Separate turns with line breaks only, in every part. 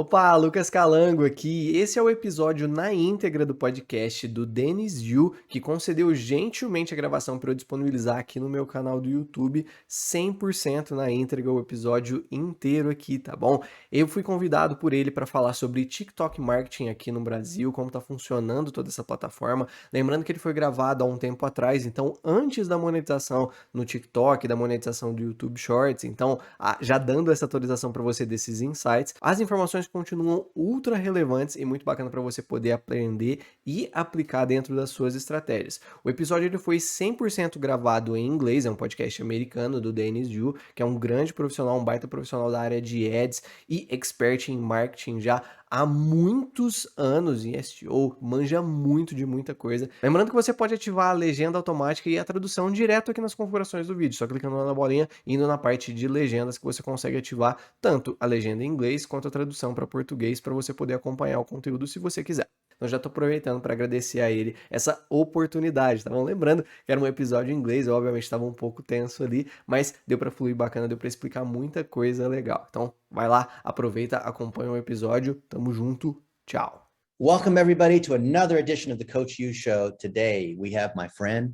Opa, Lucas Calango aqui. Esse é o episódio na íntegra do podcast do Denis Yu, que concedeu gentilmente a gravação para eu disponibilizar aqui no meu canal do YouTube, 100% na íntegra, o episódio inteiro aqui, tá bom? Eu fui convidado por ele para falar sobre TikTok Marketing aqui no Brasil, como está funcionando toda essa plataforma. Lembrando que ele foi gravado há um tempo atrás, então antes da monetização no TikTok, da monetização do YouTube Shorts, então já dando essa atualização para você desses insights, as informações continuam ultra relevantes e muito bacana para você poder aprender e aplicar dentro das suas estratégias. O episódio ele foi 100% gravado em inglês, é um podcast americano do Dennis Yu, que é um grande profissional, um baita profissional da área de ads e expert em marketing já há muitos anos em SEO, manja muito de muita coisa. Lembrando que você pode ativar a legenda automática e a tradução direto aqui nas configurações do vídeo, só clicando na bolinha e indo na parte de legendas que você consegue ativar tanto a legenda em inglês quanto a tradução para português para você poder acompanhar o conteúdo se você quiser. Então já estou aproveitando para agradecer a ele essa oportunidade, tá bom? Lembrando que era um episódio em inglês, eu obviamente estava um pouco tenso ali, mas deu para fluir bacana, deu para explicar muita coisa legal. Então vai lá, aproveita, acompanha o episódio, tamo junto, tchau.
Welcome, everybody, to another edition of the Coach U Show. Today, we have my friend,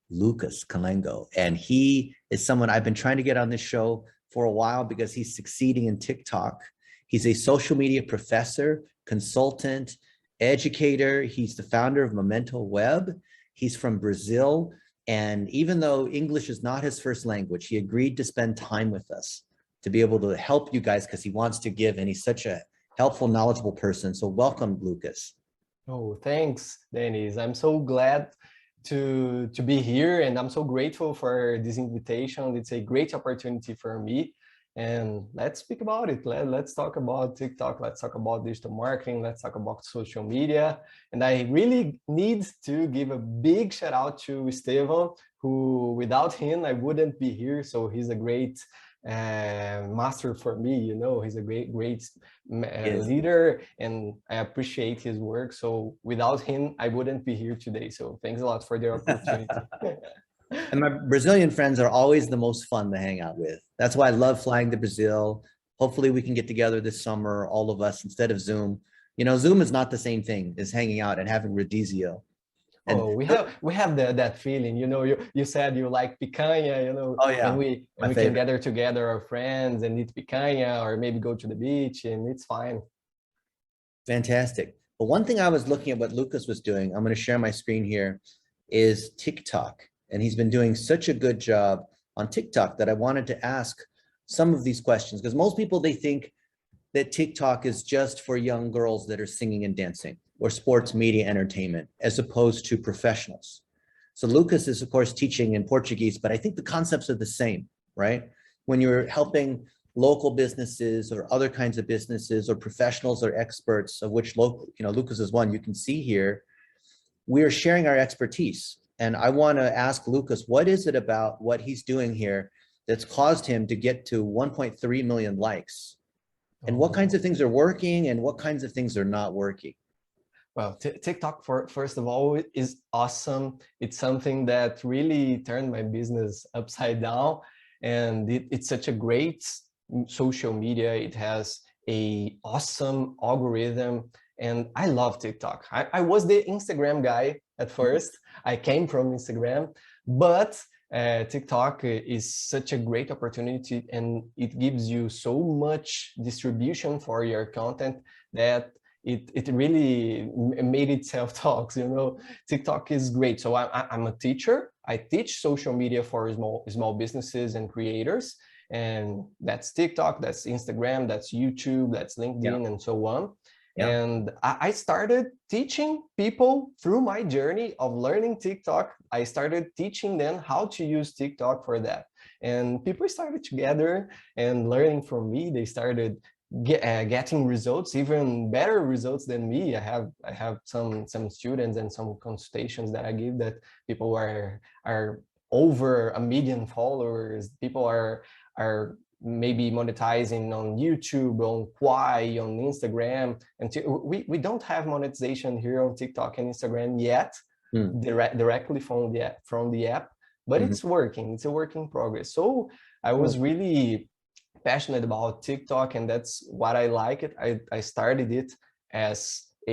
Lucas Calango, and he is someone I've been trying to get on this show for a while because he's succeeding in TikTok. He's a social media professor, consultant, educator. He's the founder of Memento Web. He's from Brazil. And even though English is not his first language, he agreed to spend time with us to be able to help you guys because he wants to give, and he's such a helpful, knowledgeable person. So welcome, Lucas.
Oh, thanks, Dennis. I'm so glad to be here, and I'm so grateful for this invitation. It's a great opportunity for me. And let's speak about it. Let's talk about TikTok. Let's talk about digital marketing. Let's talk about social media. And I really need to give a big shout out to Esteban, who without him, I wouldn't be here. So he's a great master for me. You know, he's a great leader, and I appreciate his work. So without him, I wouldn't be here today. So thanks a lot for the opportunity.
And my Brazilian friends are always the most fun to hang out with. That's why I love flying to Brazil. Hopefully we can get together this summer, all of us, instead of Zoom. You know, Zoom is not the same thing as hanging out and having Rodizio.
And we have that feeling, you know. You said you like picanha, you know.
Oh yeah,
and we can gather together our friends and eat picanha, or maybe go to the beach, and it's fine.
Fantastic. But one thing I was looking at what Lucas was doing, I'm going to share my screen here, is TikTok. And he's been doing such a good job on TikTok that I wanted to ask some of these questions, because most people, they think that TikTok is just for young girls that are singing and dancing or sports media entertainment, as opposed to professionals. So Lucas is, of course, teaching in Portuguese, but I think the concepts are the same, right? When you're helping local businesses or other kinds of businesses or professionals or experts, of which Lucas is one, you can see here, we are sharing our expertise. And I want to ask Lucas, what is it about what he's doing here that's caused him to get to 1.3 million likes? And what kinds of things are working and what kinds of things are not working?
Well, TikTok, first of all, is awesome. It's something that really turned my business upside down. And it's such a great social media. It has an awesome algorithm. And I love TikTok. I was the Instagram guy at first. I came from Instagram, but TikTok is such a great opportunity, and it gives you so much distribution for your content that it really made itself talks. You know, TikTok is great. So I'm a teacher. I teach social media for small businesses and creators, and that's TikTok, that's Instagram, that's YouTube, that's LinkedIn, and so on. Yeah. And I started teaching people through my journey of learning TikTok. I started teaching them how to use TikTok for that. And people started together and learning from me. They started getting results, even better results than me. I have some students and some consultations that I give that people are over 1 million followers. People are maybe monetizing on YouTube, on Quai, on Instagram. And we don't have monetization here on TikTok and Instagram yet, directly from the app, but it's working. It's a work in progress. So I was really passionate about TikTok, and that's what I like it. I started it as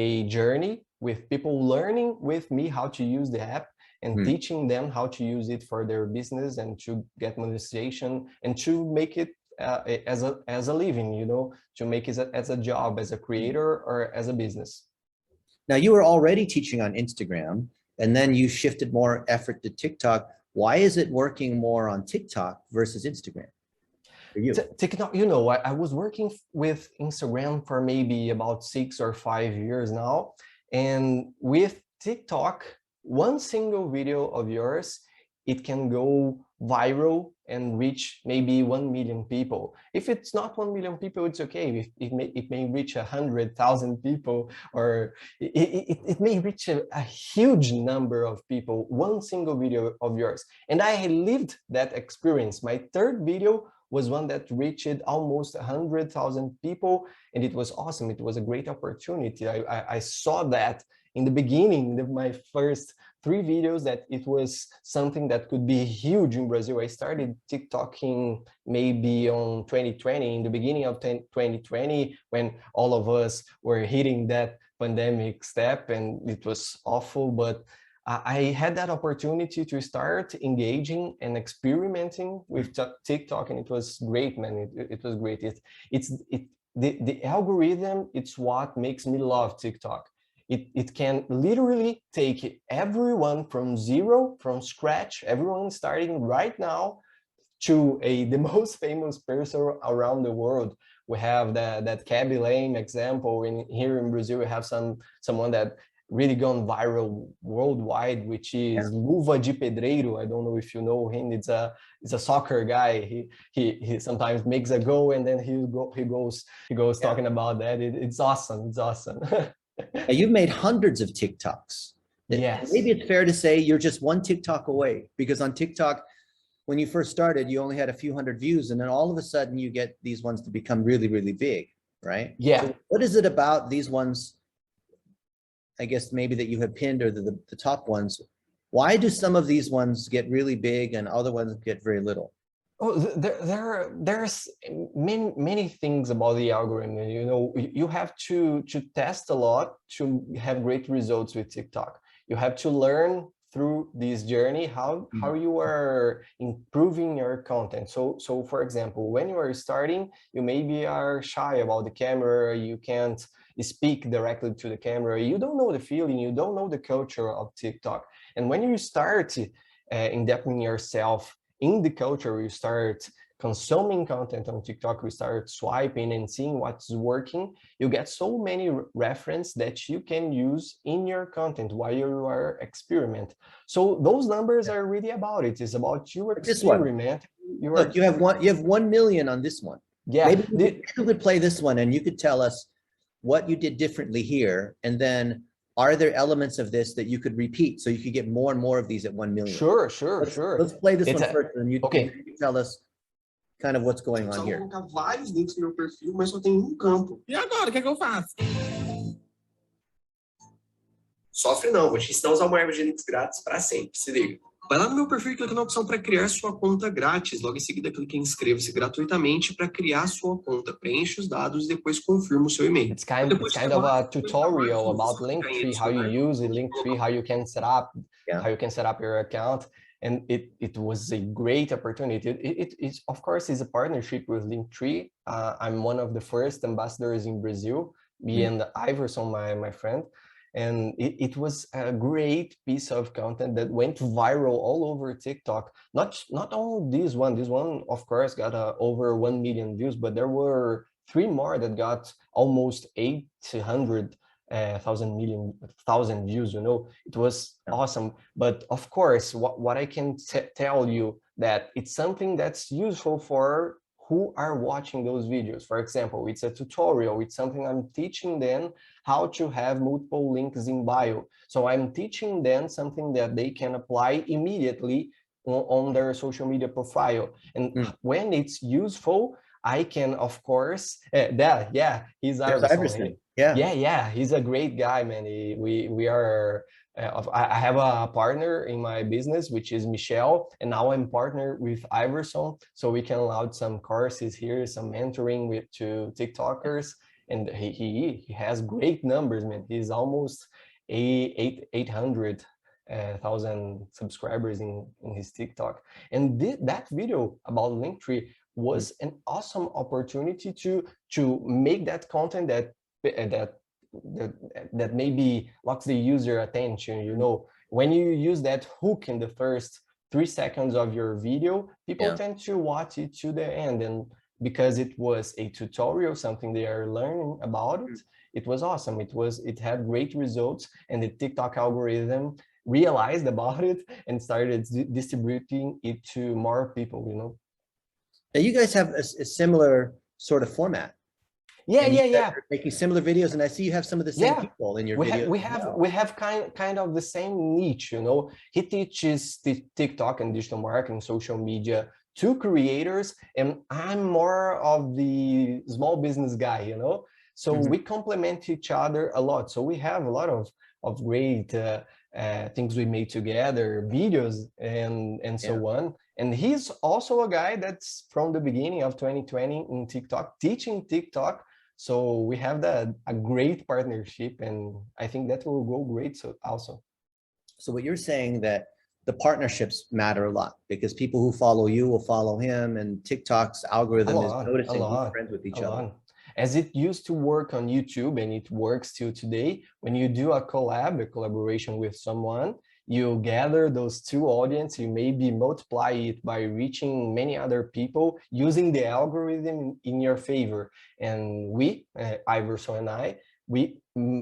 a journey with people learning with me how to use the app and teaching them how to use it for their business and to get monetization and to make it as a living, you know, to make it as a job, as a creator or as a business.
Now, you were already teaching on Instagram, and then you shifted more effort to TikTok. Why is it working more on TikTok versus Instagram for you?
TikTok, you know, I was working with Instagram for maybe about 6 or 5 years now. And with TikTok, one single video of yours, it can go viral and reach maybe 1 million people. If it's not 1 million people, it's okay. It may reach 100,000 people, or it may reach a huge number of people, one single video of yours. And I lived that experience. My third video was one that reached almost 100,000 people, and it was awesome. It was a great opportunity. I saw that in the beginning of my first 3 videos, that it was something that could be huge in Brazil. I started TikToking maybe on 2020, in the beginning of 2020, when all of us were hitting that pandemic step, and it was awful. But I had that opportunity to start engaging and experimenting with TikTok, and it was great, man. It was great. The algorithm, it's what makes me love TikTok. It can literally take everyone from zero, from scratch, everyone starting right now, to the most famous person around the world. We have that Kaby Lame example, and here in Brazil we have someone that really gone viral worldwide, which is Luva de Pedreiro. I don't know if you know him. It's a soccer guy. He sometimes makes a goal, and then he goes talking about that. It's awesome. It's awesome.
You've made hundreds of TikToks.
Yes.
Maybe it's fair to say you're just one TikTok away, because on TikTok, when you first started, you only had a few hundred views, and then all of a sudden you get these ones to become really, really big, right?
Yeah.
So what is it about these ones, I guess maybe that you have pinned, or the top ones? Why do some of these ones get really big and other ones get very little?
Oh, there's many things about the algorithm. You know, you have to test a lot to have great results with TikTok. You have to learn through this journey how you are improving your content. So for example, when you are starting, you maybe are shy about the camera, you can't speak directly to the camera, you don't know the feeling, you don't know the culture of TikTok. And when you start indebting yourself in the culture, you start consuming content on TikTok, you start swiping and seeing what's working, you get so many reference that you can use in your content while you are experiment. So those numbers are really about it. It's about you experiment.
Look, you have 1 million on this one.
Yeah.
Maybe we could play this one, and you could tell us what you did differently here, and then are there elements of this that you could repeat so you could get more and more of these at 1 million?
Sure.
Let's play this one first, and you can tell us kind of what's going on here.
Eu colocar vários links no meu perfil, mas só tem um campo. E agora, o que é que eu faço? Sofre não, vou te ensinar a usar uma árvore de links grátis para sempre, se liga. Vai lá no meu perfil e clica na opção para criar sua conta grátis. Logo em seguida, clique em inscreva-se gratuitamente para criar sua conta. Preencha os dados e depois confirma o seu e-mail.
It's kind of a tutorial about Linktree, how you use it, Linktree, how you can set up, your account. And it was a great opportunity. It's of course is a partnership with Linktree. I'm one of the first ambassadors in Brazil, me and Iverson, my friend. And it was a great piece of content that went viral all over TikTok. Not only this one of course got over 1 million views, but there were 3 more that got almost 800,000 views. You know, it was awesome. But of course, what I can tell you, that it's something that's useful for who are watching those videos. For example, it's a tutorial. It's something I'm teaching them how to have multiple links in bio. So I'm teaching them something that they can apply immediately on their social media profile. And when it's useful, I can, of course, he's
There's
Iverson.
Iverson. Yeah.
Yeah, he's a great guy, man. We are. I have a partner in my business, which is Michelle, and now I'm partnered with Iverson, so we can allow some courses here, some mentoring with to TikTokers, and he has great numbers, man. He's almost 800 thousand subscribers in his TikTok, and that video about Linktree was an awesome opportunity to make that content that that maybe locks the user attention. You know, when you use that hook in the first 3 seconds of your video, people tend to watch it to the end. And because it was a tutorial, something they are learning about it, it was awesome. It had great results, and the TikTok algorithm realized about it and started distributing it to more people, you know.
Now you guys have a similar sort of format.
Yeah,
and
yeah,
you
yeah.
guys are making similar videos, and I see you have some of the same people in your videos.
We have kind of the same niche, you know. He teaches the TikTok and digital marketing, social media to creators, and I'm more of the small business guy, you know. So we complement each other a lot. So we have a lot of great things we made together, videos and so on. And he's also a guy that's from the beginning of 2020 in TikTok, teaching TikTok. So we have a great partnership, and I think that will go great. So also.
So what you're saying that the partnerships matter a lot, because people who follow you will follow him, and TikTok's algorithm is noticing who's friends with each other.
As it used to work on YouTube, and it works till today, when you do a collaboration with someone, you gather those two audiences, you maybe multiply it by reaching many other people using the algorithm in your favor. And we, Iverson and I, we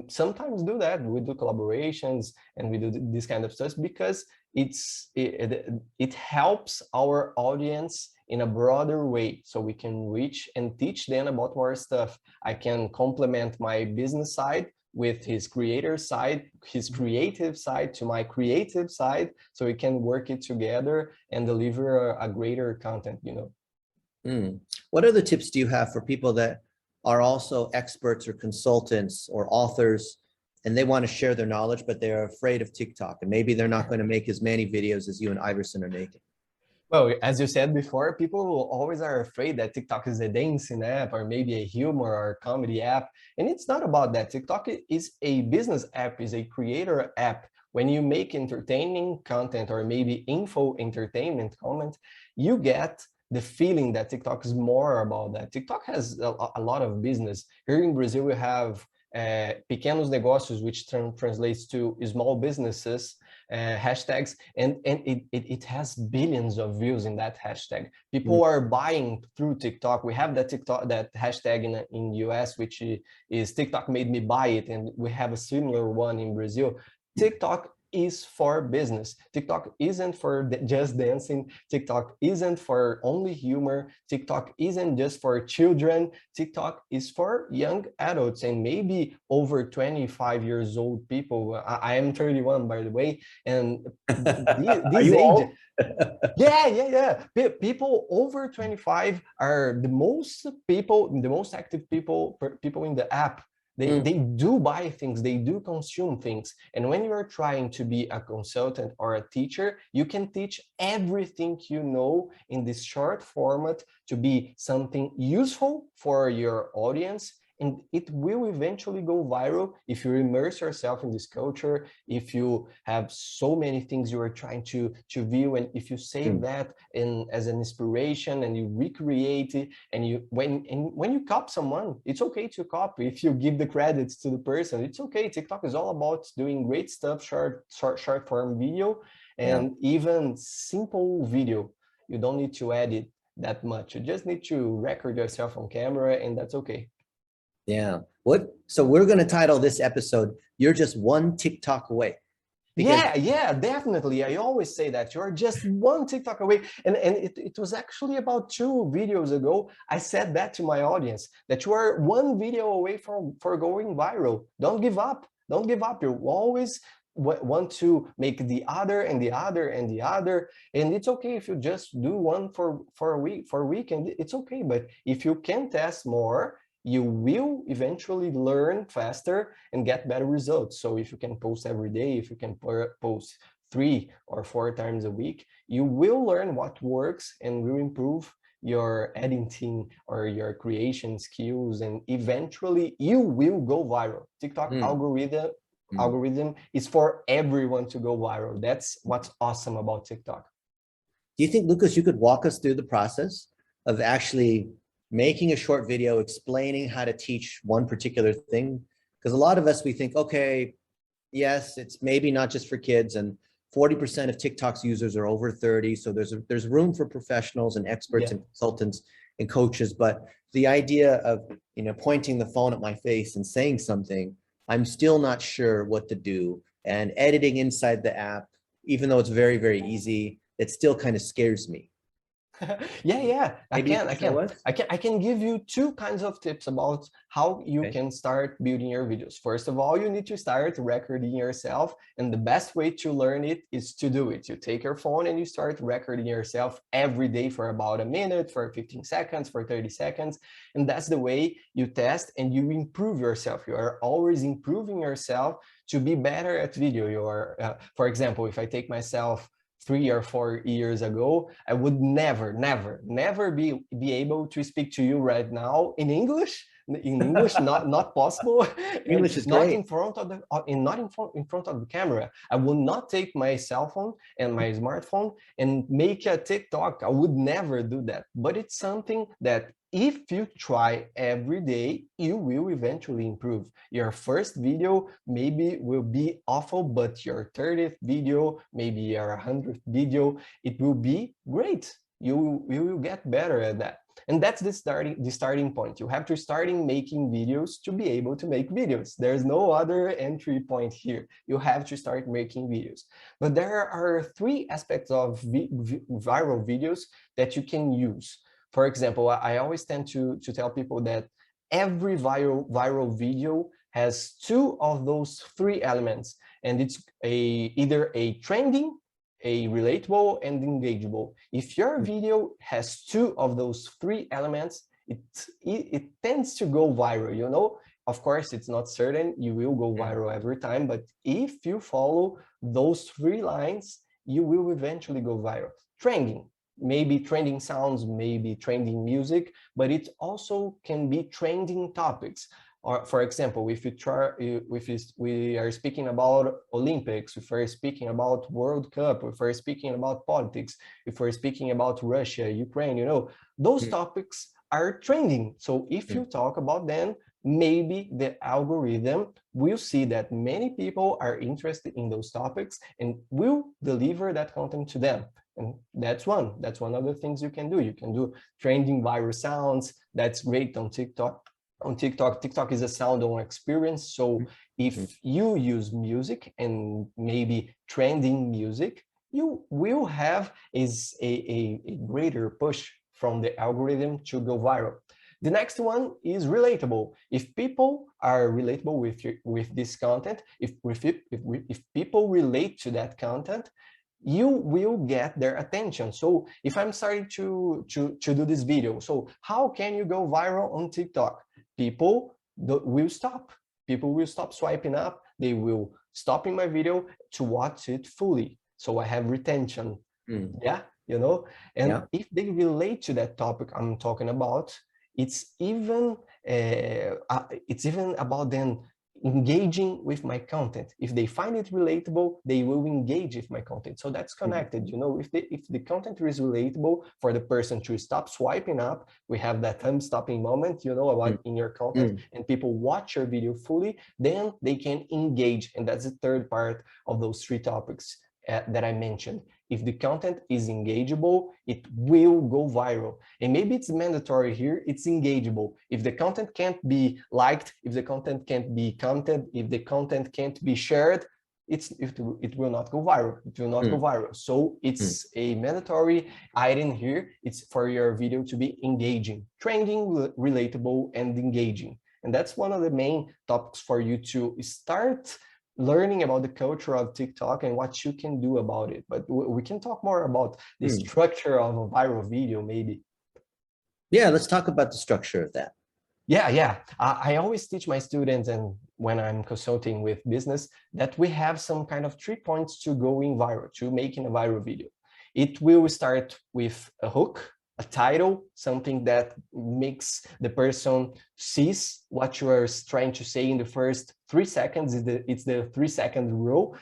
sometimes do that. We do collaborations and we do this kind of stuff because it helps our audience in a broader way, so we can reach and teach them about more stuff. I can complement my business side with his creator side, his creative side to my creative side, so we can work it together and deliver a greater content, you know.
What other tips do you have for people that are also experts or consultants or authors, and they want to share their knowledge, but they're afraid of TikTok, and maybe they're not going to make as many videos as you and Iverson are making?
Well, as you said before, people always are afraid that TikTok is a dancing app or maybe a humor or comedy app. And it's not about that. TikTok is a business app, is a creator app. When you make entertaining content or maybe info entertainment content, you get the feeling that TikTok is more about that. TikTok has a lot of business. Here in Brazil, we have pequenos negócios, which translates to small businesses, hashtags, and it has billions of views in that hashtag. People are buying through TikTok. We have that hashtag in US, which is TikTok made me buy it, and we have a similar one in Brazil. TikTok is for business. TikTok isn't for just dancing. TikTok isn't for only humor. TikTok isn't just for children. TikTok is for young adults and maybe over 25 years old people. I am 31, by the way, and these age. Yeah. People over 25 are the most active people in the app. They do buy things, they do consume things. And when you are trying to be a consultant or a teacher, you can teach everything you know in this short format to be something useful for your audience. And it will eventually go viral if you immerse yourself in this culture, if you have so many things you are trying to view, and if you save that as an inspiration and you recreate it, and when you copy someone, it's okay to copy. If you give the credits to the person, it's okay. TikTok is all about doing great stuff, short form video, and even simple video. You don't need to edit that much. You just need to record yourself on camera, and that's okay.
Yeah. So we're going to title this episode, "You're Just One TikTok Away."
Yeah, definitely. I always say that you're just one TikTok away. And it was actually about 2 videos ago, I said that to my audience, that you are one video away for going viral. Don't give up. Don't give up. You always want to make the other and the other and the other, and it's okay if you just do one for a week, and it's okay. But if you can test more, you will eventually learn faster and get better results. So if you can post every day, if you can post 3 or 4 times a week, you will learn what works and will improve your editing or your creation skills, and eventually you will go viral. TikTok algorithm is for everyone to go viral. That's what's awesome about TikTok.
Do you think, Lucas, you could walk us through the process of actually making a short video explaining how to teach one particular thing? Because a lot of us, we think, okay, yes, it's maybe not just for kids, and 40% of TikTok's users are over 30. So there's room for professionals and experts and consultants and coaches. But the idea of, pointing the phone at my face and saying something, I'm still not sure what to do. And editing inside the app, even though it's very, very easy, it still kind of scares me.
Yeah, I can give you 2 kinds of tips about how you can start building your videos. First of all, you need to start recording yourself, and the best way to learn it is to do it. You take your phone and you start recording yourself every day for about a minute, for 15 seconds, for 30 seconds, and that's the way you test and you improve yourself. You are always improving yourself to be better at video. For example, if I take myself 3 or 4 years ago, I would never be able to speak to you right now in English. Not possible.
English is
not
great.
in front of the camera. I will not take my cell phone and my smartphone and make a TikTok. I would never do that. But it's something that if you try every day, you will eventually improve. Your first video maybe will be awful, but your 30th video, maybe your 100th video, it will be great. You will get better at that. And that's the starting point. You have to start making videos to be able to make videos. There's no other entry point here. You have to start making videos. But there are 3 aspects of viral videos that you can use. For example, I always tend to tell people that every viral video has 2 of those 3 elements, and it's either a trending, a relatable, and engageable. If your video has 2 of those 3 elements, it tends to go viral. Of course, it's not certain you will go viral every time, but if you follow those 3 lines, you will eventually go viral. Trending. Maybe trending sounds, maybe trending music, but it also can be trending topics. Or, for example, if we are speaking about Olympics, if we're speaking about World Cup, if we're speaking about politics, if we're speaking about Russia, Ukraine, those topics are trending. So if you talk about them, maybe the algorithm will see that many people are interested in those topics and will deliver that content to them. And that's one of the things you can do. You can do trending viral sounds. That's great on TikTok. TikTok is a sound-on experience. So if you use music and maybe trending music, you will have a greater push from the algorithm to go viral. The next one is relatable. If people are relatable with this content, if people relate to that content, you will get their attention. So if I'm starting to do this video, so how can you go viral on TikTok? People will stop. People will stop swiping up. They will stop in my video to watch it fully. So I have retention. Yeah, and if they relate to that topic I'm talking about, it's even about them engaging with my content. If they find it relatable, they will engage with my content. So that's connected. If the content is relatable for the person to stop swiping up, we have that thumb stopping moment, about in your content, and people watch your video fully, then they can engage. And that's the 3rd part of those 3 topics that I mentioned. If the content is engageable, it will go viral. And maybe it's mandatory here, it's engageable. If the content can't be liked, if the content can't be commented, if the content can't be shared, it will not go viral. It will not go viral. So it's a mandatory item here. It's for your video to be engaging, trending, relatable, and engaging. And that's one of the main topics for you to start learning about the culture of TikTok and what you can do about it. But we can talk more about the structure of a viral video, maybe.
Yeah, let's talk about the structure of that.
Yeah. I always teach my students, and when I'm consulting with business, that we have some kind of 3 points to going viral, to making a viral video. It will start with a hook, a title, something that makes the person sees what you are trying to say in the first 3 seconds. It's the 3-second rule.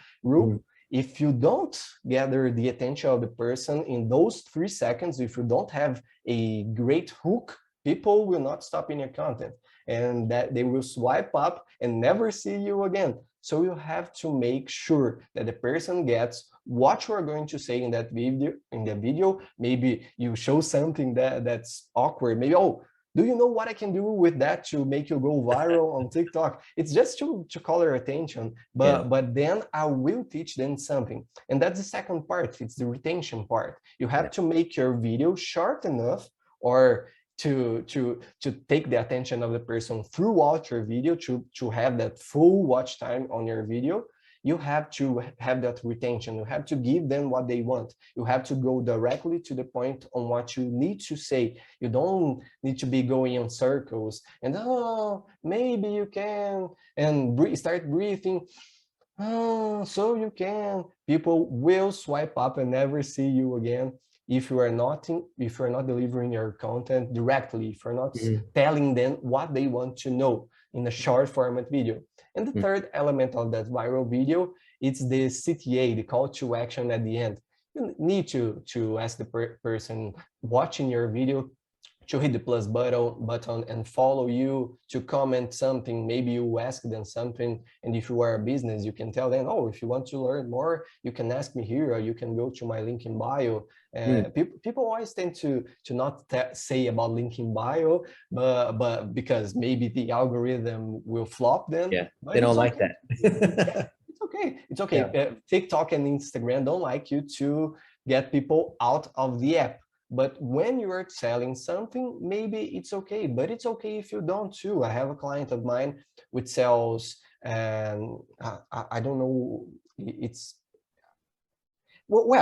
If you don't gather the attention of the person in those 3 seconds, if you don't have a great hook, people will not stop in your content, and that they will swipe up and never see you again. So you have to make sure that the person gets what you are going to say in that video. Maybe you show something that's awkward. Maybe, oh, do you know what I can do with that to make you go viral on TikTok? It's just to call their attention, but then I will teach them something. And that's the second part. It's the retention part. You have to make your video short enough, or to take the attention of the person throughout your video, to have that full watch time on your video. You have to have that retention. You have to give them what they want. You have to go directly to the point on what you need to say. You don't need to be going in circles and, oh, maybe you can, and start breathing. Oh, so you can. People will swipe up and never see you again if you are not delivering your content directly, if you're not telling them what they want to know in a short format video. And the third element of that viral video, it's the CTA, the call to action at the end. You need to ask the person watching your video to hit the plus button and follow you, to comment something. Maybe you ask them something, and if you are a business, you can tell them, oh, if you want to learn more, you can ask me here, or you can go to my link in bio. People always tend to not say about link in bio, but because maybe the algorithm will flop them.
Yeah, they don't like that.
It's okay. Yeah. TikTok and Instagram don't like you to get people out of the app. But when you are selling something, maybe it's okay, but it's okay if you don't too. I have a client of mine which sells, and I don't know,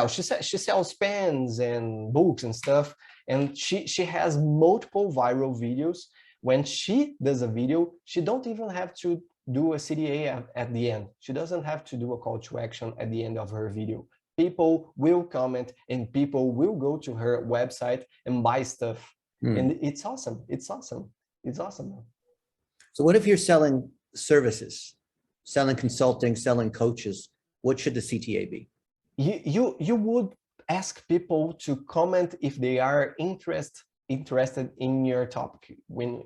she sells pens and books and stuff, and she has multiple viral videos. When she does a video, she don't even have to do a CTA at the end. She doesn't have to do a call to action at the end of her video. People will comment and people will go to her website and buy stuff. And it's awesome. It's awesome. It's awesome.
So what if you're selling services, selling consulting, selling coaches? What should the CTA be?
You would ask people to comment if they are interested in your topic,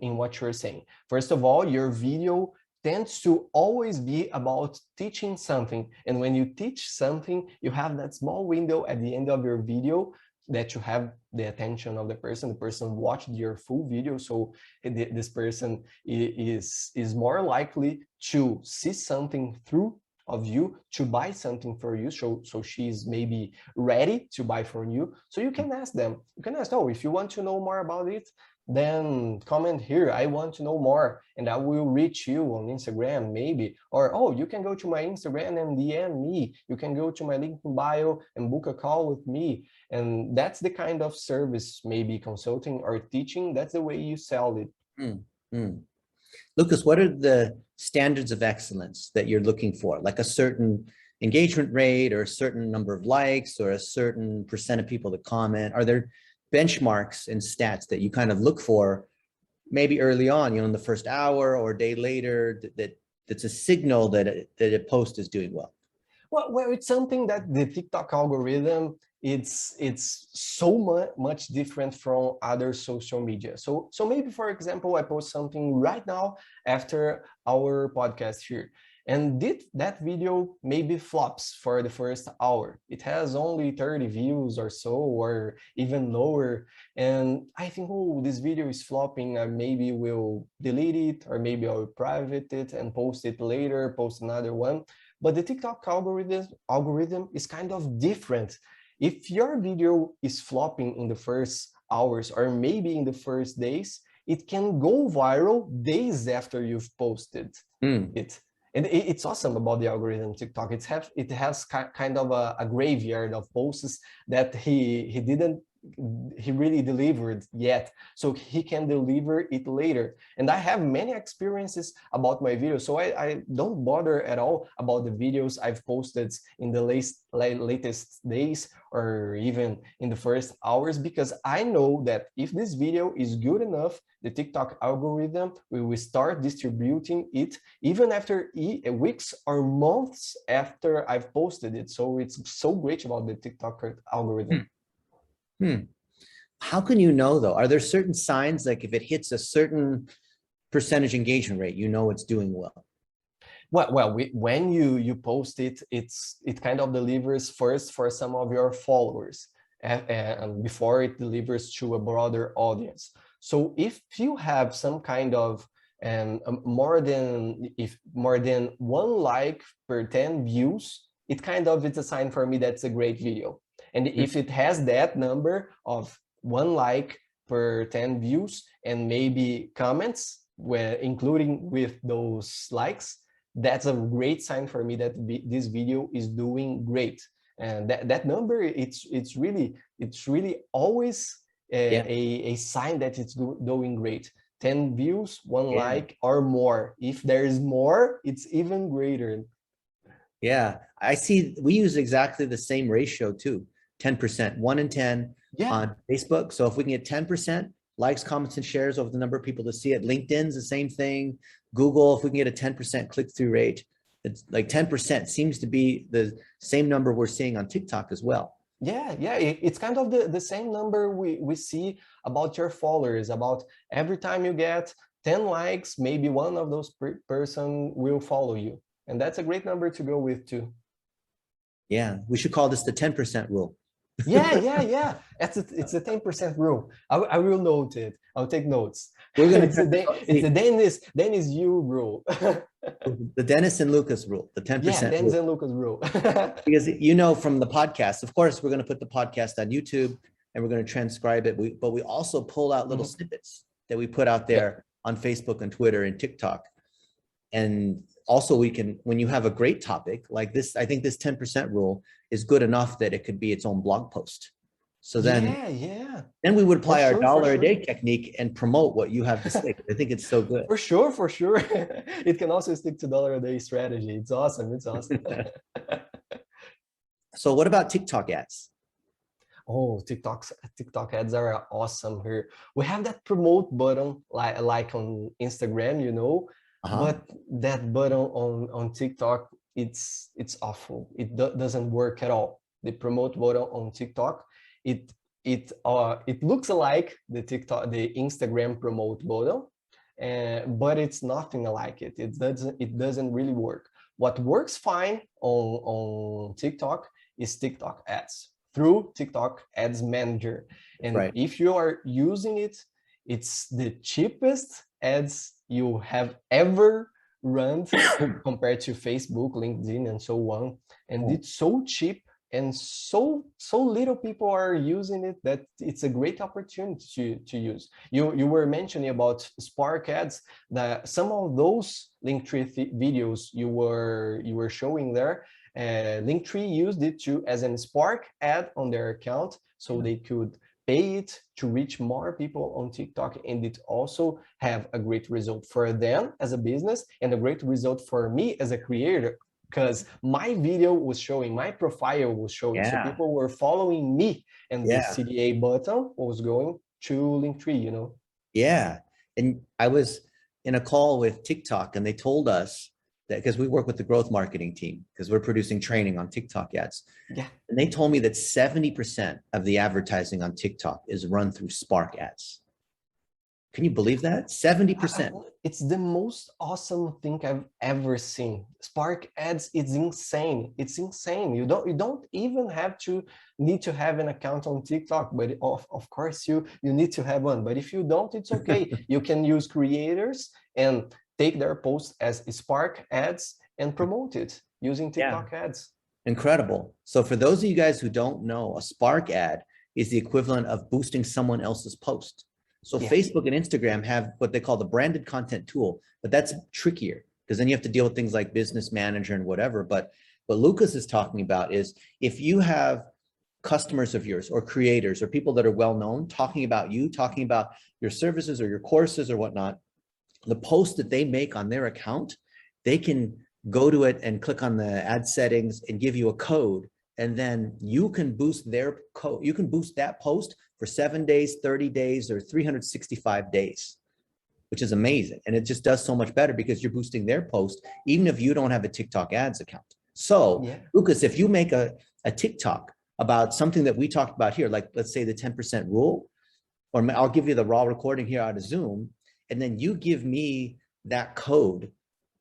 in what you're saying. First of all, your video tends to always be about teaching something. And when you teach something, you have that small window at the end of your video that you have the attention of the person. The person watched your full video. So this person is more likely to see something through of you, to buy something for you. So she's maybe ready to buy from you. So you can ask them, oh, if you want to know more about it, then comment here, I want to know more, and I will reach you on Instagram maybe. Or, oh, you can go to my Instagram and DM me. You can go to my link in bio and book a call with me. And that's the kind of service, maybe consulting or teaching. That's the way you sell it.
Lucas, what are the standards of excellence that you're looking for? Like a certain engagement rate, or a certain number of likes, or a certain % of people that comment? Are there benchmarks and stats that you kind of look for maybe early on, in the first hour or a day later, that's a signal that a post is doing well?
Well, it's something that the TikTok algorithm, it's so much different from other social media. So maybe, for example, I post something right now after our podcast here, and that video maybe flops for the first hour. It has only 30 views or so, or even lower. And I think, oh, this video is flopping. I maybe will delete it, or maybe I'll private it and post it later, post another one. But the TikTok algorithm is kind of different. If your video is flopping in the first hours, or maybe in the first days, it can go viral days after you've posted it. And it's awesome about the algorithm TikTok. It has kind of a graveyard of posts that he really delivered yet, so he can deliver it later. And I have many experiences about my videos, so I don't bother at all about the videos I've posted in the latest days or even in the first hours, because I know that if this video is good enough, the TikTok algorithm will start distributing it even after weeks or months after I've posted it. So it's so great about the TikTok algorithm.
How can you know though? Are there certain signs, like if it hits a certain percentage engagement rate, you know it's doing well?
Well, when you post it, it kind of delivers first for some of your followers, and before it delivers to a broader audience. So if you have some kind of more than one like per 10 views, it's a sign for me that's a great video. And if it has that number of one like per 10 views and maybe comments, including with those likes, that's a great sign for me that this video is doing great. And that number, it's really always a sign that it's doing great. 10 views, one like or more. If there's more, it's even greater.
Yeah, I see. We use exactly the same ratio too. 10%, 1 in 10 on Facebook. So if we can get 10% likes, comments, and shares over the number of people to see it. LinkedIn's the same thing. Google, if we can get a 10% click-through rate, it's like 10% seems to be the same number we're seeing on TikTok as well.
Yeah, it's kind of the same number we see about your followers. About every time you get 10 likes, maybe one of those person will follow you. And that's a great number to go with too.
Yeah, we should call this the 10% rule.
Yeah. It's a 10% rule. I will note it. I'll take notes.
We're gonna
it's the Dennis Yu rule.
The Dennis and Lucas rule, the 10%.
Yeah, Dennis and Lucas rule.
Because you know from the podcast, of course, we're going to put the podcast on YouTube and we're going to transcribe it. But we also pull out little snippets that we put out there on Facebook and Twitter and TikTok. And also we can, when you have a great topic like this, I think this 10% rule is good enough that it could be its own blog post. So then, then we would apply our dollar a day technique and promote what you have to say. I think it's so good.
For sure. It can also stick to dollar a day strategy. It's awesome.
So what about TikTok ads?
Oh, TikTok ads are awesome here. We have that promote button like on Instagram, you know, but that button on TikTok, it's awful. It doesn't work at all. The promote button on TikTok, it looks like the Instagram promote button, but it's nothing like it. It doesn't really work. What works fine on TikTok is TikTok ads through TikTok Ads Manager. And if you are using it, it's the cheapest ads you have ever run compared to Facebook, LinkedIn, and so on. And it's so cheap and so little people are using it that it's a great opportunity to use. You were mentioning about Spark ads, that some of those Linktree videos you were showing there, Linktree used it as a Spark ad on their account, so they could pay it to reach more people on TikTok, and it also have a great result for them as a business and a great result for me as a creator, because my video was showing, my profile was showing, so people were following me, and the CTA button was going to Linktree, you know.
Yeah, and I was in a call with TikTok, and they told us that, because we work with the growth marketing team, because we're producing training on TikTok ads. Yeah. And they told me that 70% of the advertising on TikTok is run through Spark ads. Can you believe that? 70%.
It's the most awesome thing I've ever seen. Spark ads, it's insane. It's insane. You don't even need to have an account on TikTok, but of course you need to have one. But if you don't, it's okay. You can use creators and take their posts as Spark ads and promote it using TikTok ads.
Incredible. So for those of you guys who don't know, a Spark ad is the equivalent of boosting someone else's post. So Facebook and Instagram have what they call the branded content tool, but that's trickier, because then you have to deal with things like business manager and whatever. But what Lucas is talking about is if you have customers of yours or creators or people that are well known talking about you, talking about your services or your courses or whatnot, the post that they make on their account, they can go to it and click on the ad settings and give you a code. And then you can boost their code. You can boost that post for 7 days, 30 days, or 365 days, which is amazing. And it just does so much better because you're boosting their post, even if you don't have a TikTok ads account. So Lucas, if you make a TikTok about something that we talked about here, like let's say the 10% rule, or I'll give you the raw recording here out of Zoom, and then you give me that code,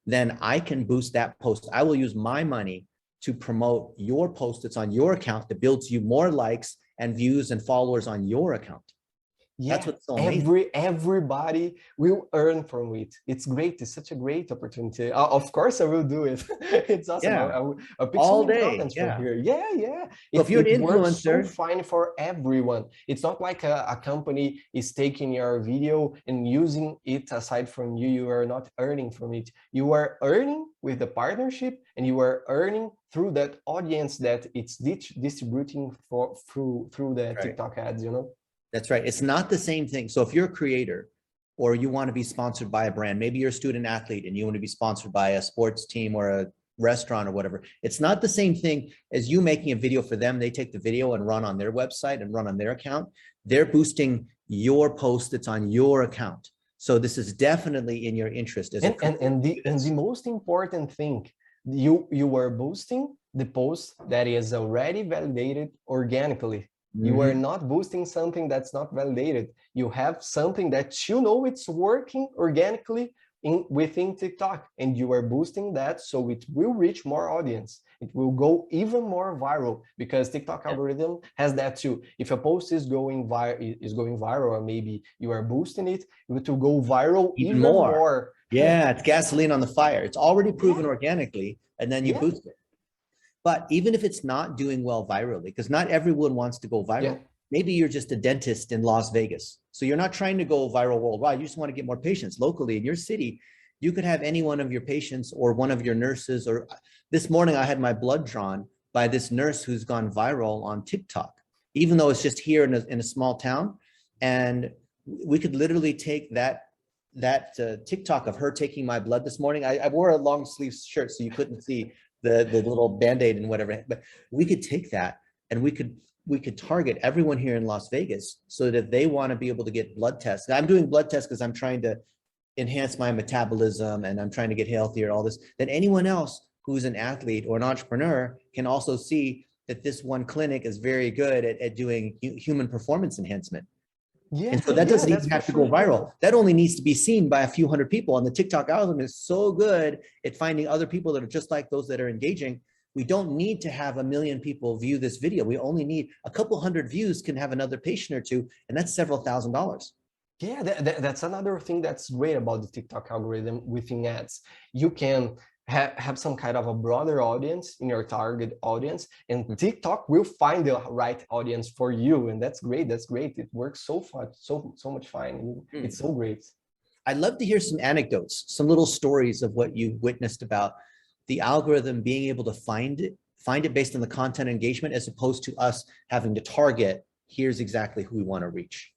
then I can boost that post. I will use my money to promote your post that's on your account that builds you more likes and views and followers on your account.
Yeah,
that's what's so amazing.
Everybody will earn from it. It's great. It's such a great opportunity. Of course, I will do it. It's awesome.
Yeah.
I'll pick
all
some
day.
from
Yeah.
here. Yeah.
So if you're an
works
influencer,
so fine for everyone. It's not like a company is taking your video and using it aside from you. You are not earning from it. You are earning with the partnership, and you are earning through that audience that it's distributing through the TikTok ads.
That's right. It's not the same thing. So if you're a creator or you want to be sponsored by a brand, maybe you're a student athlete and you want to be sponsored by a sports team or a restaurant or whatever, it's not the same thing as you making a video for them. They take the video and run on their website and run on their account. They're boosting your post that's on your account. So this is definitely in your interest. As
and the most important thing, you are boosting the post that is already validated organically. You are not boosting something that's not validated. You have something that it's working organically within TikTok, and you are boosting that so it will reach more audience. It will go even more viral because TikTok algorithm has that too. If a post is going viral, or maybe you are boosting it, it will go viral even more.
Yeah, it's gasoline on the fire. It's already proven organically, and then you boost it. But even if it's not doing well virally, because not everyone wants to go viral. Maybe you're just a dentist in Las Vegas. So you're not trying to go viral worldwide. You just want to get more patients locally in your city. You could have any one of your patients or one of your nurses, or this morning I had my blood drawn by this nurse who's gone viral on TikTok, even though it's just here in a small town. And we could literally take that TikTok of her taking my blood this morning. I wore a long sleeve shirt so you couldn't see the little Band-Aid and whatever, but we could take that and we could target everyone here in Las Vegas so that if they want to be able to get blood tests. I'm doing blood tests because I'm trying to enhance my metabolism and I'm trying to get healthier, all this, that anyone else who's an athlete or an entrepreneur can also see that this one clinic is very good at doing human performance enhancement. And so that doesn't even have to go viral. That only needs to be seen by a few hundred people. And the TikTok algorithm is so good at finding other people that are just like those that are engaging. We don't need to have 1 million people view this video. We only need a couple hundred views can have another patient or two, and that's several $1,000s.
Yeah, that's another thing that's great about the TikTok algorithm within ads. You can have some kind of a broader audience in your target audience, and TikTok will find the right audience for you, and that's great. That's great. It works so much fine. It's so great.
I'd love to hear some anecdotes, some little stories of what you witnessed about the algorithm being able to find it based on the content engagement, as opposed to us having to target, here's exactly who we want to reach.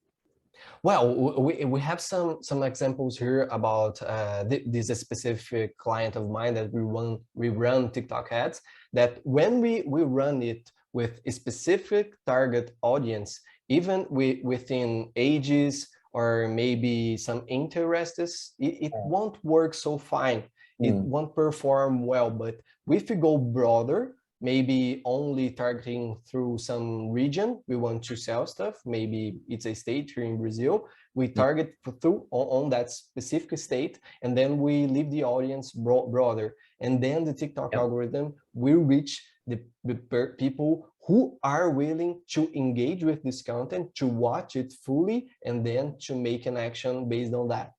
Well, we have some examples here about this specific client of mine that we run TikTok ads, that when we run it with a specific target audience, even within ages or maybe some interests, it won't work so fine. It won't perform well. But if we go broader, maybe only targeting through some region, we want to sell stuff, maybe it's a state here in Brazil, we target through on that specific state, and then we leave the audience broader, and then the TikTok algorithm will reach the people who are willing to engage with this content, to watch it fully, and then to make an action based on that.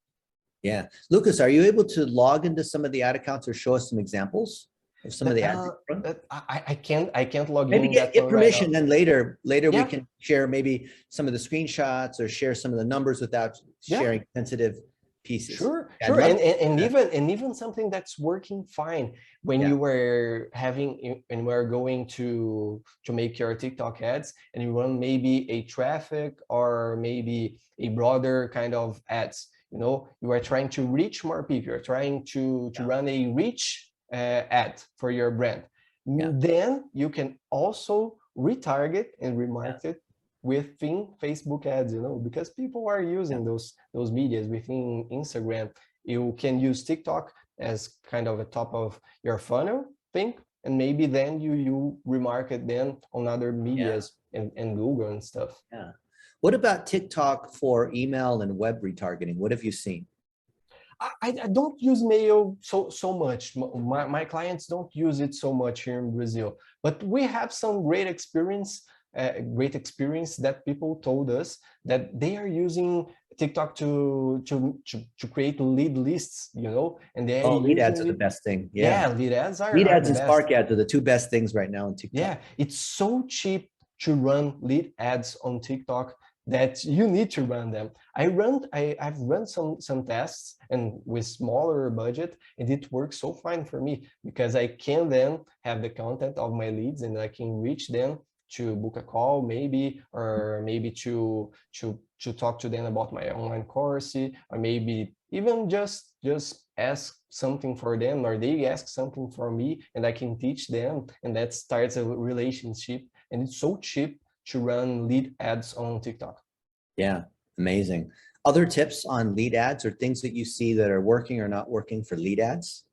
Yeah. Lucas, are you able to log into some of the ad accounts or show us some examples of some of the ads?
I can't log
maybe
in.
Get permission, then later we can share maybe some of the screenshots or share some of the numbers without sharing sensitive pieces.
Sure,
I'd
sure,
love
and
to-
even something that's working fine when
Yeah.
you were having and we're going to make your TikTok ads, and you run maybe a traffic or maybe a broader kind of ads. You know, you are trying to reach more people. You're trying to
Yeah.
run a reach ad for your brand.
Yeah.
Then you can also retarget and remarket within Facebook ads, you know, because people are using those medias within Instagram. You can use TikTok as kind of a top of your funnel thing, and maybe then you remarket them on other medias and Google and stuff.
Yeah. What about TikTok for email and web retargeting? What have you seen?
I don't use mail so much. My clients don't use it so much here in Brazil, but we have some great experience that people told us that they are using TikTok to create lead lists, you know, and they are
Lead ads
using
are the best thing.
Yeah, lead ads are
Lead ads
the
and
best.
Spark ads are the two best things right now on TikTok.
Yeah, it's so cheap to run lead ads on TikTok that you need to run them. I've run some tests and with smaller budget, and it works so fine for me because I can then have the content of my leads and I can reach them to book a call maybe, or maybe to talk to them about my online course, or maybe even just ask something for them, or they ask something for me and I can teach them, and that starts a relationship. And it's so cheap to run lead ads on TikTok.
Yeah, amazing. Other tips on lead ads or things that you see that are working or not working for lead ads?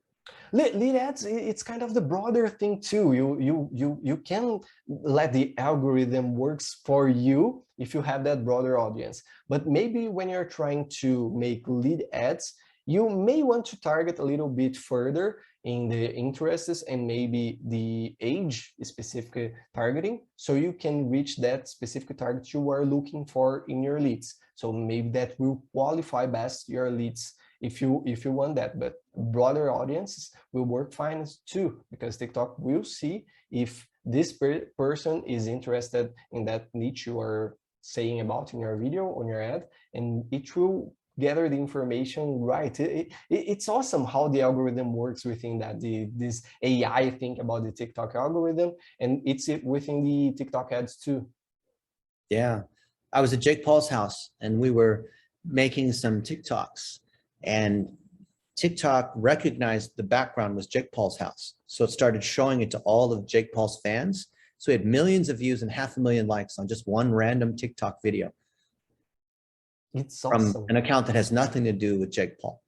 Lead ads, it's kind of the broader thing too. You can let the algorithm works for you if you have that broader audience. But maybe when you're trying to make lead ads, you may want to target a little bit further in the interests and maybe the age specific targeting, so you can reach that specific target you are looking for in your leads. So maybe that will qualify best your leads if you want that. But broader audiences will work fine too, because TikTok will see if this person is interested in that niche you are saying about in your video, on your ad, and it will gather the information right. It's awesome how the algorithm works within that, this AI thing about the TikTok algorithm, and it's within the TikTok ads too.
Yeah, I was at Jake Paul's house and we were making some TikToks, and TikTok recognized the background was Jake Paul's house. So it started showing it to all of Jake Paul's fans. So we had millions of views and 500,000 likes on just one random TikTok video.
It's awesome.
From an account that has nothing to do with Jake Paul.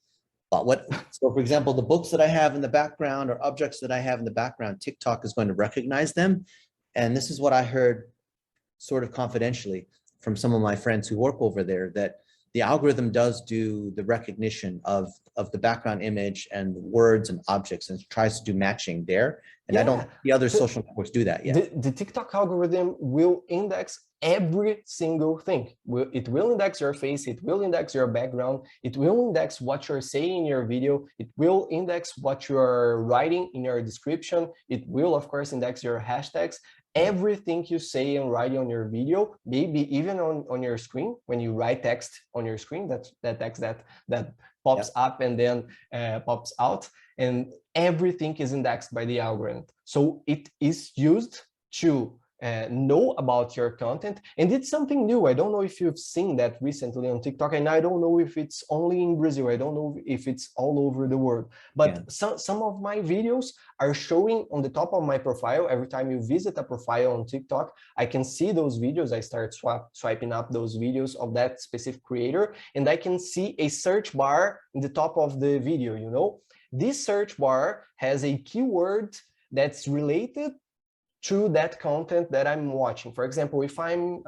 But so for example, the books that I have in the background or objects that I have in the background, TikTok is going to recognize them. And this is what I heard sort of confidentially from some of my friends who work over there, that the algorithm does do the recognition of the background image and words and objects, and tries to do matching there. And I don't, the other social networks do that yet.
The TikTok algorithm will index every single thing. It will index your face, it will index your background, it will index what you're saying in your video, it will index what you're writing in your description, it will of course index your hashtags. Everything you say and write on your video, maybe even on your screen, when you write text on your screen, that text that pops up and then pops out, and everything is indexed by the algorithm. So it is used to know about your content, and it's something new. I don't know if you've seen that recently on TikTok, and I don't know if it's only in Brazil. I don't know if it's all over the world, but some of my videos are showing on the top of my profile. Every time you visit a profile on TikTok, I can see those videos. I start swiping up those videos of that specific creator, and I can see a search bar in the top of the video. You know, this search bar has a keyword that's related to that content that I'm watching. For example, if I'm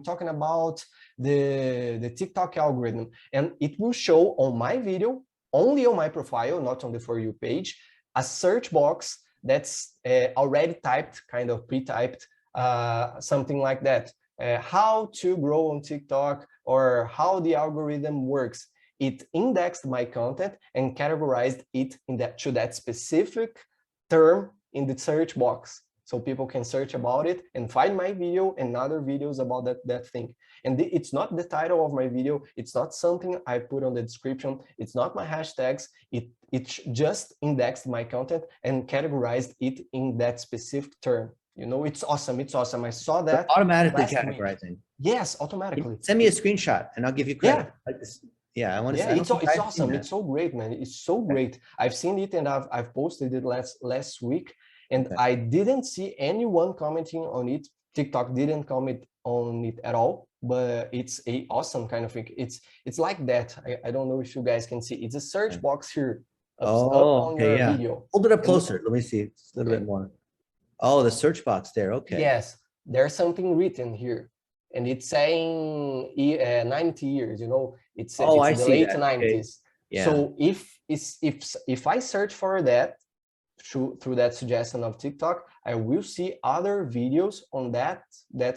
talking about the TikTok algorithm, and it will show on my video, only on my profile, not on the For You page, a search box that's already typed, kind of pre-typed, something like that. How to grow on TikTok, or how the algorithm works. It indexed my content and categorized it to that specific term in the search box. so people can search about it and find my video and other videos about that thing. And it's not the title of my video, it's not something I put on the description, it's not my hashtags, it just indexed my content and categorized it in that specific term. You know, it's awesome. It's awesome. I saw that
automatically
last week.
categorizing.
Yes, automatically.
Send me a screenshot and I'll give you credit.
Yeah.
Like this. Yeah, I want to
Yeah,
see.
it's awesome. It's so great, man. It's so great. I've seen it and I've posted it last week, and
Okay.
I didn't see anyone commenting on it. TikTok didn't comment on it at all, but it's a awesome kind of thing. It's like that. I don't know if you guys can see. It's a search box here. Up on
okay,
your
yeah.
video.
Hold it up closer. Let me see. It's a little
Okay.
bit more. Oh, the search box there. Okay.
Yes, there's something written here, and it's saying 90 years. You know, it's
Oh, I
the
see
late
that. Okay.
90s.
Yeah.
So if I search for that through that suggestion of TikTok, I will see other videos on that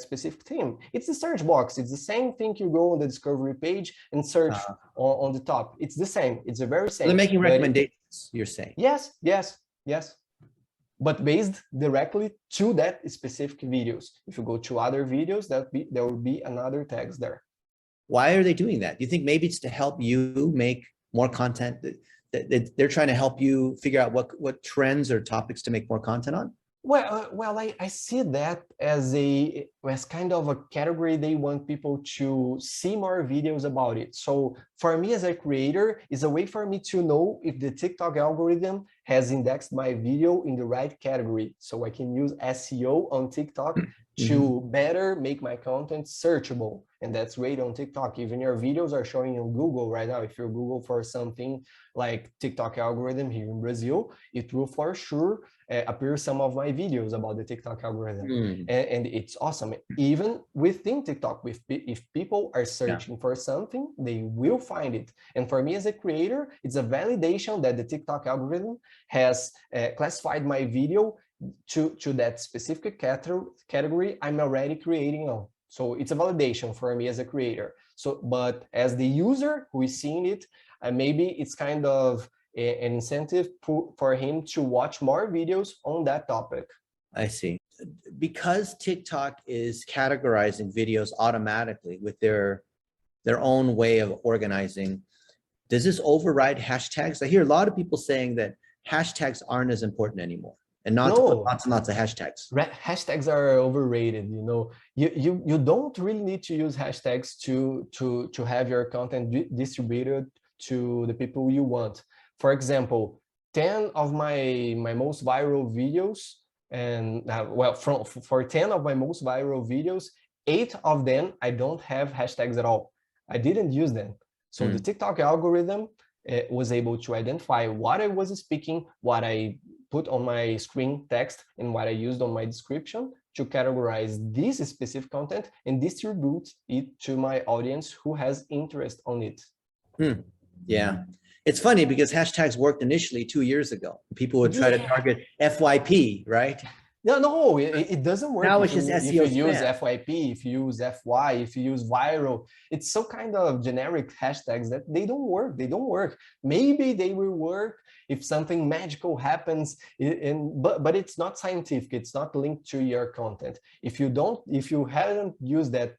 specific theme. It's the search box. It's the same thing. You go on the discovery page and search on the top. It's the same. It's the very same.
They're making
But
recommendations, you're saying.
yes, but based directly to that specific videos. If you go to other videos, there will be another tags there.
Why are they doing that? Do you think maybe it's to help you make more content? That they're trying to help you figure out what trends or topics to make more content on?
Well, I see that as kind of a category. They want people to see more videos about it. So for me as a creator, it's a way for me to know if the TikTok algorithm has indexed my video in the right category. So I can use SEO on TikTok to better make my content searchable. And that's great on TikTok. Even your videos are showing on Google right now. If you Google for something like TikTok algorithm here in Brazil, it will for sure appear some of my videos about the TikTok algorithm. And it's awesome. Even within TikTok, if people are searching for something, they will find it. And for me as a creator, it's a validation that the TikTok algorithm has classified my video to that specific category I'm already creating on. So it's a validation for me as a creator. So, but as the user who is seeing it, maybe it's kind of an incentive for him to watch more videos on that topic.
I see. Because TikTok is categorizing videos automatically with their own way of organizing, does this override hashtags? I hear a lot of people saying that hashtags aren't as important anymore, and not to put lots and lots of hashtags.
Hashtags are overrated. You know, you don't really need to use hashtags to have your content distributed to the people you want. For example, 10 of my most viral videos, and for 10 of my most viral videos, 8 of them I don't have hashtags at all. I didn't use them. So the TikTok algorithm was able to identify what I was speaking, what I put on my screen text, and what I used on my description to categorize this specific content and distribute it to my audience who has interest on it.
Yeah. It's funny because hashtags worked initially 2 years ago. People would try to target FYP, right?
No, it doesn't work.
Now it's just SEO.
If you use FYP, if you use FY, if you use viral, it's so kind of generic hashtags that they don't work. They don't work. Maybe they will work if something magical happens, but it's not scientific. It's not linked to your content. If you haven't used that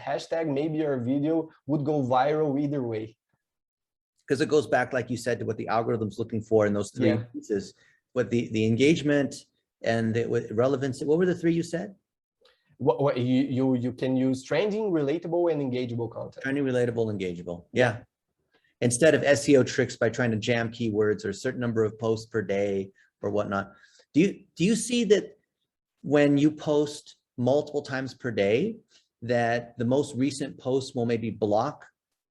hashtag, maybe your video would go viral either way.
Because it goes back, like you said, to what the algorithm's looking for in those three pieces, what the engagement and the relevance. What were the three you said?
What you can use trending, relatable, and engageable content.
Trending, relatable, engageable. Yeah. Instead of SEO tricks by trying to jam keywords or a certain number of posts per day or whatnot. Do you see that when you post multiple times per day, that the most recent post will maybe block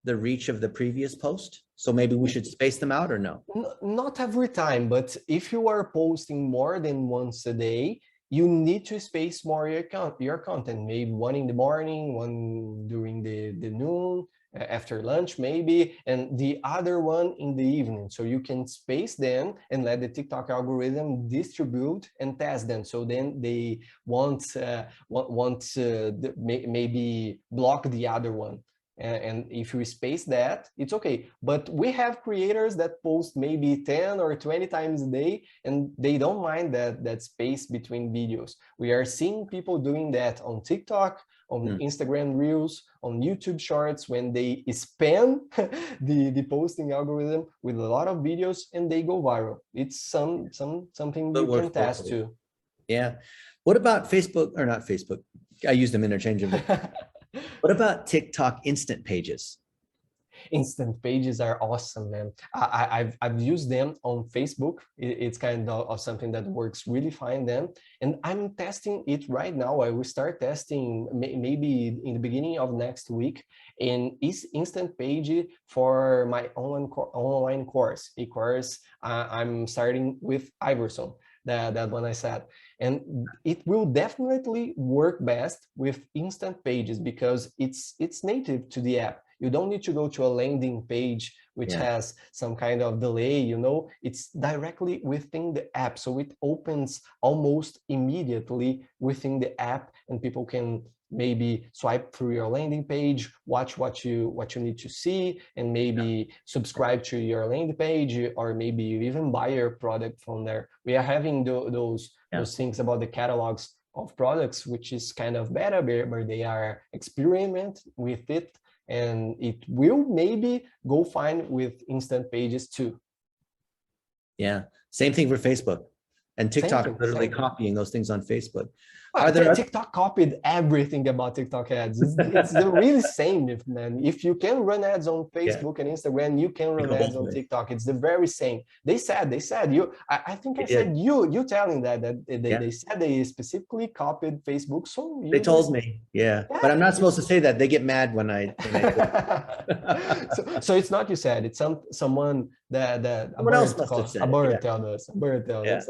the reach of the previous post? So maybe we should space them out or no?
Not every time, but if you are posting more than once a day, you need to space more your content. Maybe one in the morning, one during the noon, after lunch maybe, and the other one in the evening. So you can space them and let the TikTok algorithm distribute and test them. So then they won't maybe block the other one. And if you space that, it's okay. But we have creators that post maybe 10 or 20 times a day, and they don't mind that space between videos. We are seeing people doing that on TikTok, on Instagram Reels, on YouTube Shorts, when they spam the posting algorithm with a lot of videos and they go viral. It's something you can test too.
Yeah. What about Facebook, or not Facebook? I use them interchangeably. What about TikTok instant pages?
Instant pages are awesome, man. I've used them on Facebook. It's kind of something that works really fine then. And I'm testing it right now. I will start testing maybe in the beginning of next week in instant page for my online course, a course I'm starting with Iverson. That one I said, and it will definitely work best with instant pages because it's native to the app. You don't need to go to a landing page which has some kind of delay, you know, it's directly within the app. So it opens almost immediately within the app, and people can maybe swipe through your landing page, watch what you need to see, and maybe subscribe to your landing page, or maybe you even buy your product from there. We are having those things about the catalogs of products, which is kind of better, where they are experiment with it, and it will maybe go fine with instant pages too.
Yeah, same thing for Facebook. And TikTok is literally copying those things on Facebook.
TikTok copied everything about TikTok ads. It's the really same, man. If you can run ads on Facebook and Instagram, you can run ads on TikTok. It's the very same. They said you. I think I said you telling that they said they specifically copied Facebook. So
they told me, but I'm not supposed to say that. They get mad when I
so it's not you said. It's someone that a bird told us. A bird told us.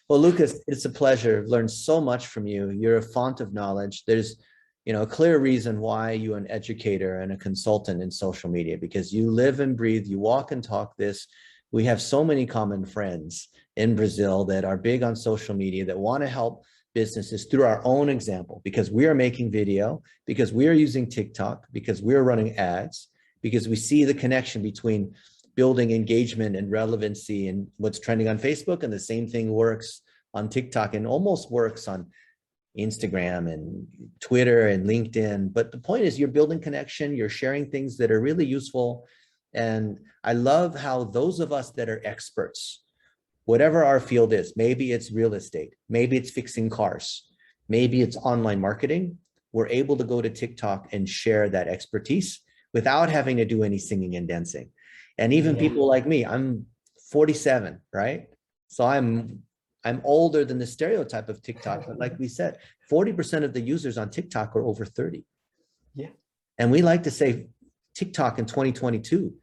Well, Lucas, it's a pleasure. I've learned so much from you. You're a font of knowledge. There's, a clear reason why you're an educator and a consultant in social media, because you live and breathe, you walk and talk this. We have so many common friends in Brazil that are big on social media, that want to help businesses through our own example, because we are making video, because we are using TikTok, because we're running ads, because we see the connection between building engagement and relevancy and what's trending on Facebook. And the same thing works on TikTok and almost works on Instagram and Twitter and LinkedIn. But the point is, you're building connection, you're sharing things that are really useful. And I love how those of us that are experts, whatever our field is, maybe it's real estate, maybe it's fixing cars, maybe it's online marketing, we're able to go to TikTok and share that expertise without having to do any singing and dancing. And even people like me, I'm 47, right? So I'm older than the stereotype of TikTok. But like we said, 40% of the users on TikTok are over 30.
Yeah.
And we like to say TikTok in 2022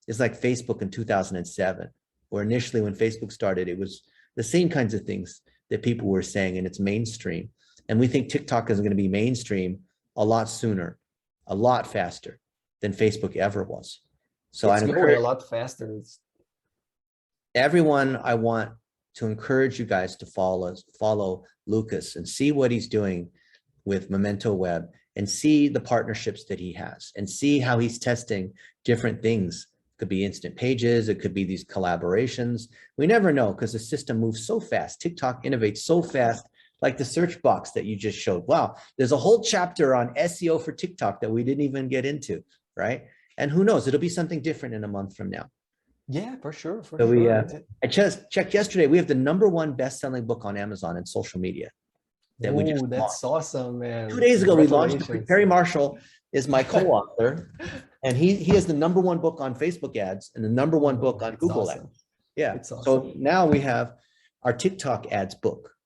is like Facebook in 2007, where initially when Facebook started, it was the same kinds of things that people were saying, and it's mainstream. And we think TikTok is going to be mainstream a lot sooner, a lot faster than Facebook ever was. So
it's going a lot faster.
Everyone, I want to encourage you guys to follow Lucas and see what he's doing with Memento Web, and see the partnerships that he has, and see how he's testing different things. It could be instant pages, it could be these collaborations. We never know, because the system moves so fast. TikTok innovates so fast, like the search box that you just showed. Wow, there's a whole chapter on SEO for TikTok that we didn't even get into, right? And who knows, it'll be something different in a month from now.
Yeah, for sure.
I just checked yesterday. We have the #1 best-selling book on Amazon in social media.
That's awesome, man.
2 days ago, we launched it. Perry Marshall is my co-author, and he has the #1 book on Facebook ads and the #1 book on Google ads. Yeah. Awesome. So now we have our TikTok ads book.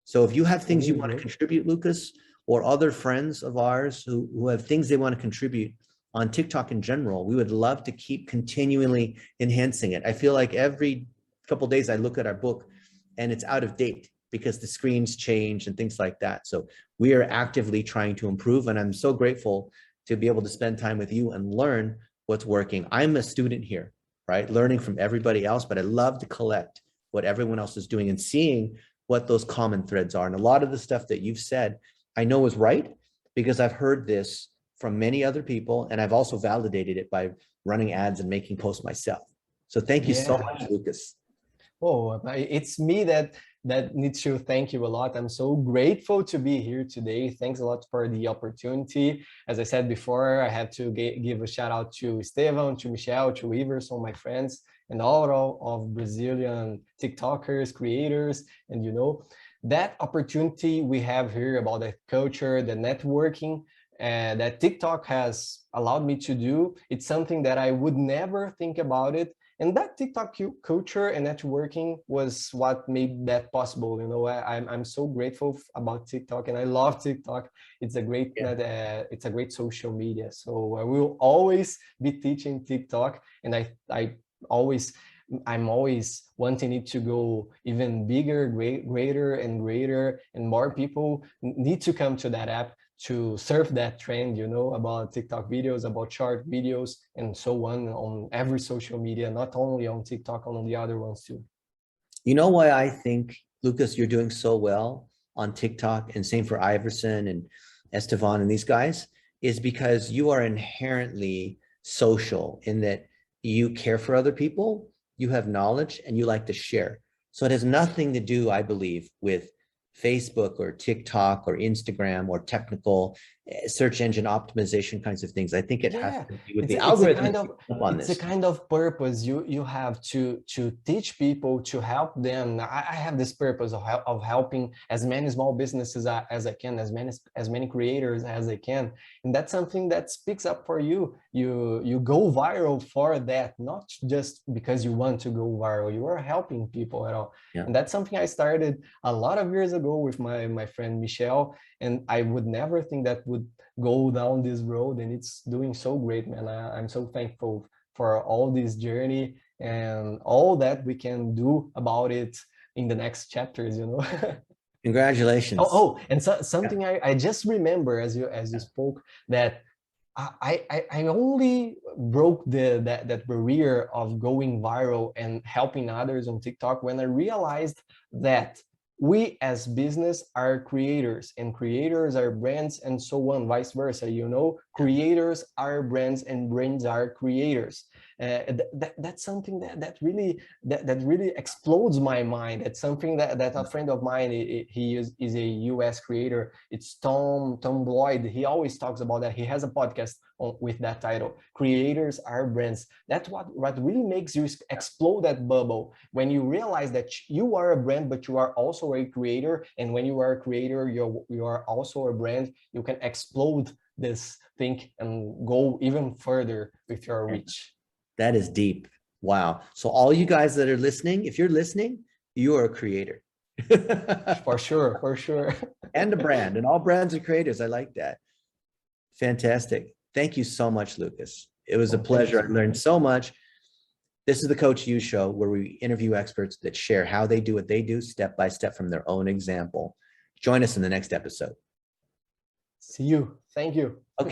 So if you have things you want to contribute, Lucas, or other friends of ours who have things they want to contribute on TikTok in general, we would love to keep continually enhancing it. I feel like every couple of days I look at our book and it's out of date because the screens change and things like that. So we are actively trying to improve, and I'm so grateful to be able to spend time with you and learn what's working. I'm a student here, right? Learning from everybody else, but I love to collect what everyone else is doing and seeing what those common threads are. And a lot of the stuff that you've said, I know is right, because I've heard this from many other people, and I've also validated it by running ads and making posts myself. So thank you so much, Lucas.
Oh, it's me that needs to thank you a lot. I'm so grateful to be here today. Thanks a lot for the opportunity. As I said before, I have to give a shout out to Esteban, to Michelle, to Iverson, my friends, and all of Brazilian TikTokers, creators, and that opportunity we have here about the culture, the networking, that TikTok has allowed me to do. It's something that I would never think about it. And that TikTok culture and networking was what made that possible. I'm so grateful about TikTok, and I love TikTok. It's a great it's a great social media. So I will always be teaching TikTok, and I'm always wanting it to go even bigger, greater and greater, and more people need to come to that app to surf that trend, about TikTok videos, about short videos, and so on every social media, not only on TikTok, on the other ones too.
You know why I think, Lucas, you're doing so well on TikTok, and same for Iverson and Esteban and these guys, is because you are inherently social in that you care for other people, you have knowledge, and you like to share. So it has nothing to do, I believe, with Facebook or TikTok or Instagram or technical search engine optimization kinds of things. I think it has to do with the algorithm.
It's a kind of purpose you have to teach people, to help them. I have this purpose of helping as many small businesses as I can, as many creators as I can, and that's something that speaks up for you. You go viral for that, not just because you want to go viral. You are helping people at all, and that's something I started a lot of years ago with my friend Michelle, and I would never think that would go down this road, and it's doing so great, man. I'm so thankful for all this journey and all that we can do about it in the next chapters.
Congratulations.
And something I just remember as you spoke, that I only broke that barrier of going viral and helping others on TikTok when I realized that we as business are creators, and creators are brands, and so on, vice versa. Creators are brands, and brands are creators. That's something that really explodes my mind. It's something that a friend of mine, he is a US creator. It's Tom Bloyd. He always talks about that. He has a podcast with that title, Creators Are Brands. That's what really makes you explode that bubble, when you realize that you are a brand, but you are also a creator. And when you are a creator, you are also a brand. You can explode this thing and go even further with your reach.
That is deep. Wow. So all you guys that are listening, if you're listening, you are a creator.
For sure.
And a brand, and all brands are creators. I like that. Fantastic. Thank you so much, Lucas. It was a pleasure. I learned so much. This is the Coach U Show, where we interview experts that share how they do what they do step by step from their own example. Join us in the next episode.
See you. Thank you.
Okay.